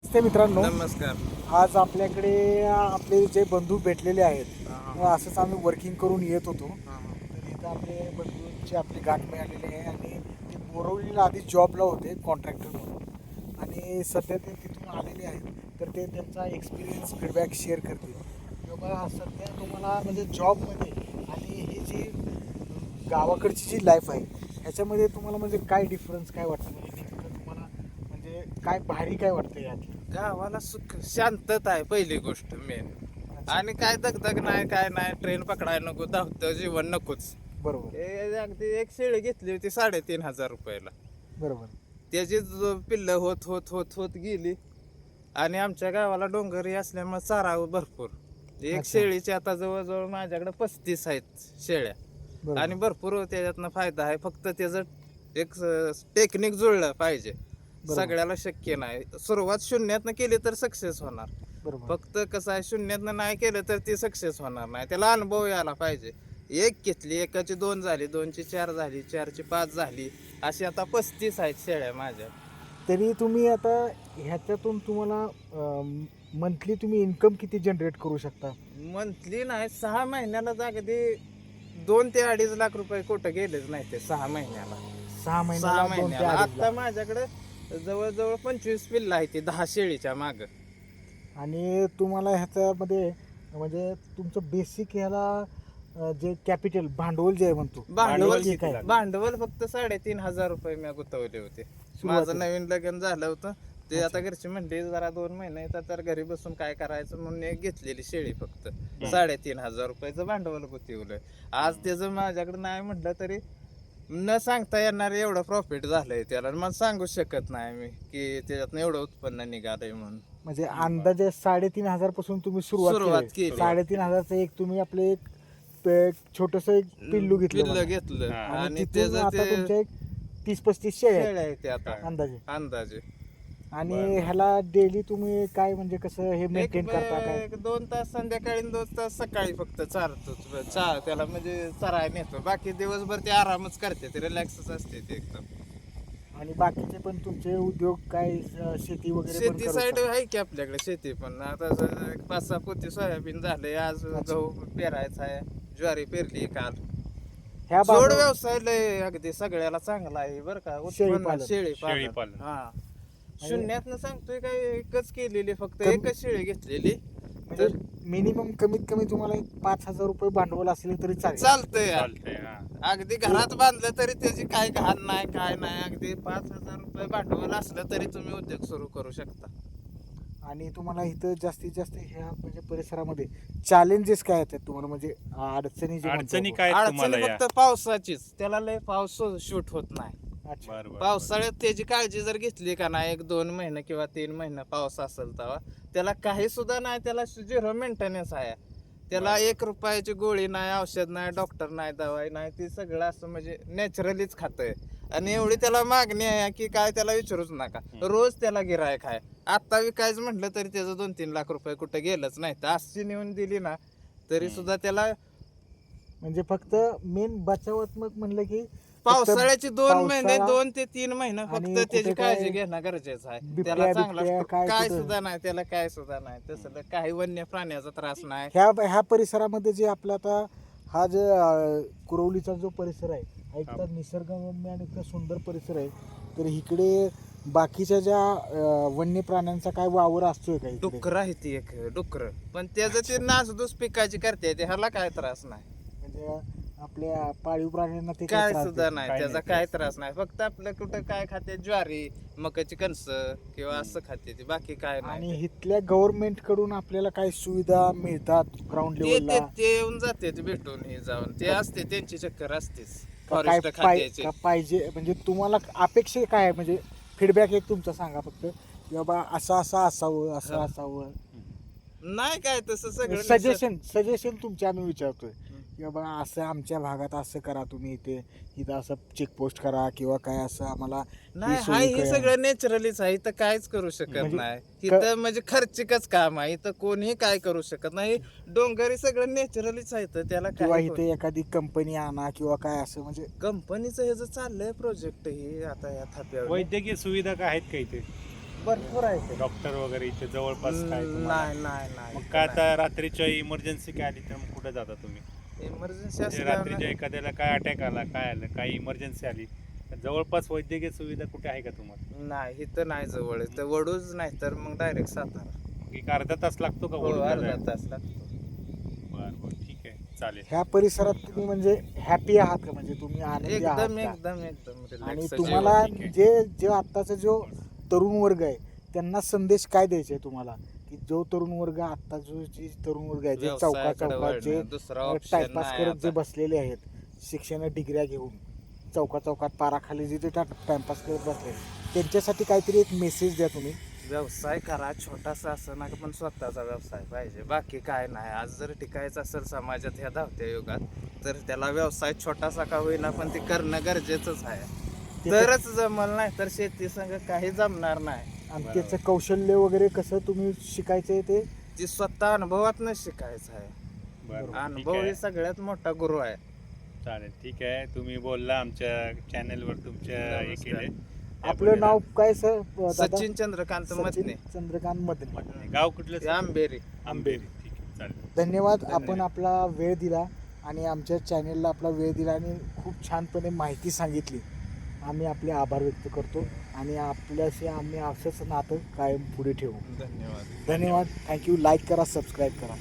नमस्ते मित्रांनो, नमस्कार. आज आपल्याकडे आपले जे बंधू भेटलेले आहेत. हां, असंच आम्ही वर्किंग करून येत होतो. हां, तर इथं आपले बंधूंची आपली गाठ मिळालेली आहे आणि ते बोरवलीला आधी जॉबला होते कॉन्ट्रॅक्टर म्हणून आणि सध्या ते तिथून आलेले आहेत. तर ते त्यांचा एक्सपिरियन्स फीडबॅक शेअर करतील. किंवा सध्या तुम्हाला म्हणजे जॉबमध्ये आणि ही जी गावाकडची जी लाईफ आहे ह्याच्यामध्ये तुम्हाला म्हणजे काय डिफरन्स काय वाटतं, म्हणजे नेमकं तुम्हाला म्हणजे काय भारी काय वाटतं यातलं? गावाला सुख शांतता आहे पहिली गोष्ट मेन. आणि काय दगदग नाही, काय नाही, ट्रेन पकडायला नको, धावतं जीवन नकोच. बरोबर अगदी एक शेळी घेतली होती 3,500 रुपयाला. बरोबर त्याची पिल्लं होत होत होत होत गेली. आणि आमच्या गावाला डोंगरी असल्यामुळे चारा भरपूर. एक अच्छा. शेळीची आता जवळजवळ माझ्याकडे 35 आहेत शेळ्या. बरोबर आणि भरपूर त्याच्यातनं फायदा आहे, फक्त त्याचं एक टेक्निक जुळलं पाहिजे. बरोबर. सगळ्याला शक्य नाही. सुरुवात शून्यातनं केली तर सक्सेस होणार. बरोबर फक्त कसं आहे, शून्यातनं नाही केलं तर ती सक्सेस होणार नाही. त्याला अनुभव यायला पाहिजे. एक घेतली, एकाची 2 झाली, 2ची 4 झाली, 4ची 5 झाली, अशी आता 35 आहेत शेळ्या माझ्या. तरी तुम्ही आता ह्याच्यातून तुम्हाला मंथली तुम्ही इन्कम किती जनरेट करू शकता? मंथली नाही, 6 महिन्याला अगदी 2 ते 2.5 लाख रुपये कुठं गेलेच नाही ते 6 महिन्याला. 6 महिन्याला 6 2 ते महिन्याला 2.5 आता लाख. माझ्याकडे जवळजवळ 25 पिल्लं आहे ती 10 शेळीच्या माग. आणि तुम्हाला ह्याच्यामध्ये म्हणजे तुमचं बेसिक ह्याला जे कॅपिटल भांडवल जे आहे म्हणतो भांडवल ते काय? भांडवल फक्त 3,500 रुपये मी गुंतवले होते. सुरुवातीला. माझं नवीन लग्न झालं होतं ते. अच्छा. आता घरची म्हणली जरा 2 महिने येतात तर घरी बसून काय करायचं म्हणून एक घेतलेली शेळी फक्त 3,500 रुपयाचं भांडवल गुंतवलंय. आज त्याचं माझ्याकडे नाही म्हटलं तरी न सांगता येणार एवढं प्रॉफिट झालंय त्याला. मला सांगू शकत नाही मी की त्याच्यातनं एवढं उत्पन्न निघालंय म्हणून. म्हणजे अंदाजे 3,500 पासून तुम्ही सुरुवात सुरुवात केली. केली. 3,500चं एक तुम्ही आपले एक छोटस एक पिल्लू घेतलं पिल्लं म्हणा. घेतलं आणि आणि तिथून त्याचं आता ते तुमच्या एक 30-35 शेळ्या आहेत शेळ्या आहे ते आता अंदाजे. अंदाजे. आणि बरं. ह्याला डेली तुम्ही काय म्हणजे कसं हे मेंटेन करता काय? 2 तास संध्याकाळी आणि 2 तास सकाळी फक्त चारतो. त्याला म्हणजे चराय नेतो. बाकी दिवसभर ते आरामच करते, ते रिलॅक्सच असते ते एकदम. आणि बाकीचे पण तुमचे उद्योग काय शेती वगैरे पण शेती करता? साईड आहे की आपल्याकडे शेती पण. आता 5-6 पोती सोयाबीन झाले, आज अच्छा. गहू पेरायचा आहे, ज्वारी पेरली काल. ह्या जोड भागात व्यवसाय लय अगदी सगळ्याला चांगला आहे बरं का. शेळीपालन. शेळी शेळीपालन. पालन. हा, शून्यातनं सांगतोय काय, एकच केलेली फक्त, कमी- एकच शेळी घेतलेली. म्हणजे मिनिमम कमीत कमी तुम्हाला एक 5,000 रुपये भांडवल असले तरी चालेल. चालतंय यार. चालतंय हा. अगदी घरात बांधलं तरी त्याची काय घाण नाही, काय नाही. अगदी 5,000 रुपये भांडवल असलं तरी तुम्ही उद्योग सुरू करू शकता. आणि तुम्हाला इथं जास्तीत जास्त ह्या म्हणजे परिसरामध्ये चॅलेंजेस काय येतात तुम्हाला, म्हणजे अडचणी जे म्हणतो अडचणी आपण? काय आहेत तुम्हाला अडचणी या? फक्त पावसाचीच. त्याला लय पाऊस शूट होत नाही. अच्छा. बरं, बरं, पावसाळ्यात त्याची काळजी जर घेतली का नाही, 1-2 महिने किंवा 3 महिने पाऊस असेल तेव्हा त्याला काही सुद्धा नाही. त्याला 0 मेंटेनन्स आहे. त्याला बरं. 1 रुपयाची गोळी नाही, औषध नाही, डॉक्टर नाही, दवाई नाही. ती सगळं असं म्हणजे नॅचरलीच खातंय. आणि एवढी त्याला मागणी आहे की काय त्याला विचारूच नका. रोज त्याला गिरायक आहे. आता विकायचं म्हटलं तरी त्याचं 2-3 लाख रुपये कुठं गेलंच नाही. तर अशी नेऊन दिली ना तरी सुद्धा त्याला म्हणजे फक्त मेन बचावात्मक म्हणलं की पावसाळ्याची 2 महिने, पावसाळा 2 ते 3 महिने आणि फक्त कुठे त्याची काय काळजी घेणं गरजेचं आहे. बिबट्या- त्याला चांगला बिबट्या काय काय कुठं? सुद्धा नाही, त्याला काय सुद्धा नाही. तसं काही वन्य प्राण्याचा त्रास नाही. ह्या परिसरामध्ये जे आपला आता हा जे कुरवलीचा जो परिसर आहे हा इतका निसर्गरम्य आणि इतका सुंदर परिसर आहे. तर इकडे बाकीच्या ज्या वन्य प्राण्यांचा काय वावर असतोय का इकडे? डुकर आहे ती एक डुकर, पण त्याचं ते नासधूस पिकाची करते, ते ह्याला काय त्रास नाही. म्हणजे आपल्या पाळीव प्राण्यांना ते काय त्रास सुद्धा देत नाही, काय त्याचा नाही काय त्रास नाही. फक्त आपलं कुठं काय खाते, ज्वारी, मकाची कणस किंवा असं खाते ती, बाकी काय आणि नाही. इथल्या गव्हर्नमेंट कडून आपल्याला काय सुविधा मिळतात ग्राउंड ते लेवलला? ते येऊन जाते ते भेटून हे जाऊन, ते असते त्यांची चक्कर असतेच काय फॉरेस्ट खात्याची. का पाहिजे म्हणजे तुम्हाला अपेक्षा काय आहे, म्हणजे फीडबॅक एक तुमचा सांगा फक्त की बाबा असं असं असावं, असं हा. असावं. नाही काय तसं सगळं सजेशन तुमचे आम्ही विचारतोय की बाबा असं आमच्या भागात असं करा, तुम्ही इथं असं चेकपोस्ट करा किंवा काय असं आम्हाला नाही. ही सोय हाय, हे करा. सगळं नॅचरलीच आहे. इथं काहीच करू शकत म्हणजे नाही. इथं म्हणजे खर्चिकच काम आहे. इथं कोणीही काय करू शकत नाही. डोंगरी सगळं नॅचरलीच आहे. इथं त्याला किंवा काय इथे एखादी कंपनी आणा किंवा काय असं म्हणजे कंपनीचं हे जे चाललंय प्रोजेक्ट हे आता या थाप्यावर वैद्यकीय सुविधा काय आहेत का इथे? भरपूर आहे ते. डॉक्टर वगैरे इथे जवळपास काय तुम्हाला? नाही नाही नाही मग काय आता रात्रीच्या इमर्जन्सी काय आली तर मग कुठे जाता तुम्ही? इमर्जन्सी म्हणजे असल्यावर रात्रीच्या एखाद्याला काय अटॅक आला, काय आलं, काही इमर्जन्सी आली तर जवळपास वैद्यकीय सुविधा कुठे आहे का तुम्हाला? नाही इथं नाही जवळ तर वडूच नाही तर मग डायरेक्ट सातारा. मग एक अर्धा तास लागतो का हो, वडूला अर्धा जायला? तास लागतो. बरं बरं ठीक आहे चालेल. ह्या परिसरात तुम्ही म्हणजे हॅपी आहात का, म्हणजे तुम्ही आनंदी आहात एकदम का? एकदम एकदम आणि relax तुम्हाला ठीक आहे. जे आत्ताचा जो तरुण वर्ग आहे त्यांना संदेश काय द्यायचे आहे तुम्हाला, की जो तरुण वर्ग आत्ता जो जी तरुण वर्ग आहे जे चौका व्यवसायाकडे चौकात जे वळणं, दुसरा option टाइमपास नाही करत जे आता. बसलेले आहेत शिक्षण डिग्र्या घेऊन चौका चौकात पाराखाली जे टाइमपास करत बसले त्यांच्यासाठी काहीतरी एक मेसेज द्या तुम्ही. व्यवसाय करा, छोटासा असं ना पण स्वतःचा व्यवसाय पाहिजे, बाकी काय नाही. आज जर टिकायचं असेल समाजात ह्या धावत्या युगात तर त्याला व्यवसाय छोटासा का होईना पण ते करणं गरजेचंच आहे. ते- तरच जमल, नाही तर शेती संग काही जमणार नाही. आणि बरोबर. त्याचं कौशल्य वगैरे कसं तुम्ही शिकायचंय ते ती स्वतः अनुभवातनं शिकायचं आहे. बरं ठीक अनुभव आहे हे सगळ्यात मोठा गुरु आहे. चालेल ठीक आहे. तुम्ही बोलला आमच्या चॅनलवर तुमच्या हे नमस्कार. केले. आपलं नाव काय सर दादा? सचिन चंद्रकांत मधने, चंद्रकांत मधने. गाव कुठलं ते सर? आंबेरी. आंबेरी. ठीक आहे चालेल. धन्यवाद. धन्यवाद. आपण आपला वेळ दिला आणि आमच्या चॅनेलला आपला वेळ दिला आणि खूप छानपणे माहिती सांगितली. आम्ही आपले आभार व्यक्त करतो आणि आपल्याशी आम्ही असंच नातं कायम पुढे ठेवू. धन्यवाद. धन्यवाद. थँक्यू. लाईक करा, सबस्क्राईब करा.